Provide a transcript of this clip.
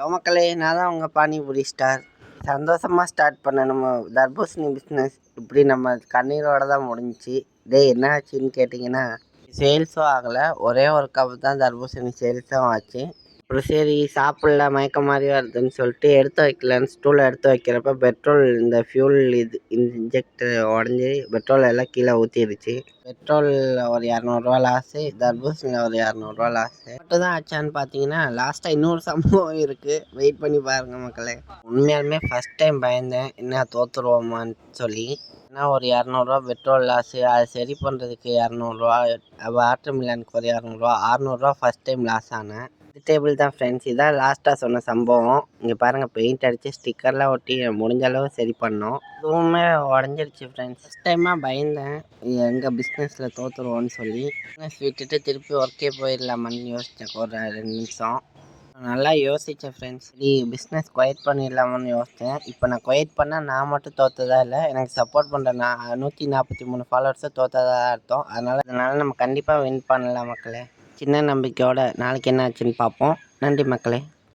Hello மக்களே, நான் தான் உங்கள் பானிபூரி ஸ்டார். சந்தோஷமாக ஸ்டார்ட் பண்ண நம்ம தர்பூசணி பிஸ்னஸ் இப்படி நம்ம கண்ணீரோட தான் முடிஞ்சிச்சு. என்ன ஆச்சுன்னு கேட்டிங்கன்னா, சேல்ஸும் ஆகலை. ஒரே ஒரு கப் தான் தர்பூசணி சேல்ஸும் ஆச்சு. அப்புறம் சரி சாப்பிடல, மயக்கம் மாதிரி வருதுன்னு சொல்லிட்டு எடுத்து வைக்கலன்னு ஸ்டூலை எடுத்து வைக்கிறப்ப பெட்ரோல் இந்த ஃபியூல் இன்ஜெக்டர் உடஞ்சி பெட்ரோல் எல்லாம் கீழே ஊற்றிடுச்சு. பெட்ரோல் ஒரு 200 லாஸு, தர்பூசணியில் ஒரு 200 லாஸு மட்டும் தான் ஆச்சான்னு பார்த்தீங்கன்னா, லாஸ்ட்டாக இன்னொரு சம்பவம் இருக்குது. வெயிட் பண்ணி பாருங்கள் மக்களே. உண்மையாலுமே ஃபஸ்ட் டைம் பயந்தேன், என்ன தோற்றுருவோமான்னு சொல்லி. ஏன்னா ஒரு 200 பெட்ரோல் லாஸு, அதை சரி பண்ணுறதுக்கு 200, வாட்டர் மிலனுக்கு ஒரு 200, 600 ஃபஸ்ட் டைம் லாஸ் ஆனேன். வெஜிடேபிள் தான் ஃப்ரெண்ட்ஸ். இதான் லாஸ்ட்டாக சொன்ன சம்பவம். இங்கே பாருங்கள், பெயிண்ட் அடித்து ஸ்டிக்கர்லாம் ஒட்டி முடிஞ்ச அளவு சரி பண்ணோம். இதுவுமே உடஞ்சிருச்சு ஃப்ரெண்ட்ஸ். ஃபஸ்ட் டைமாக பயந்தேன் எங்கள் பிஸ்னஸில் தோற்றுருவோன்னு சொல்லி. பிஸ்னஸ் விட்டுட்டு திருப்பி ஒர்க்கே போயிடலாமான்னு யோசித்தேன் ஒரு 2 நிமிஷம். நல்லா யோசித்தேன் ஃப்ரெண்ட்ஸ். சரி பிஸ்னஸ் குவைட் பண்ணிடலாமான்னு யோசித்தேன். இப்போ நான் குவைட் பண்ணால் நான் மட்டும் தோற்றதா இல்லை, எனக்கு சப்போர்ட் பண்ணுற 143 ஃபாலோவர்ஸை தோற்றதா அர்த்தம். அதனால் நம்ம கண்டிப்பாக வின் பண்ணலாம் மக்களே. சின்ன நம்பிக்கையோட நாளைக்கு என்ன ஆச்சுன்னு பார்ப்போம். நன்றி மக்களே.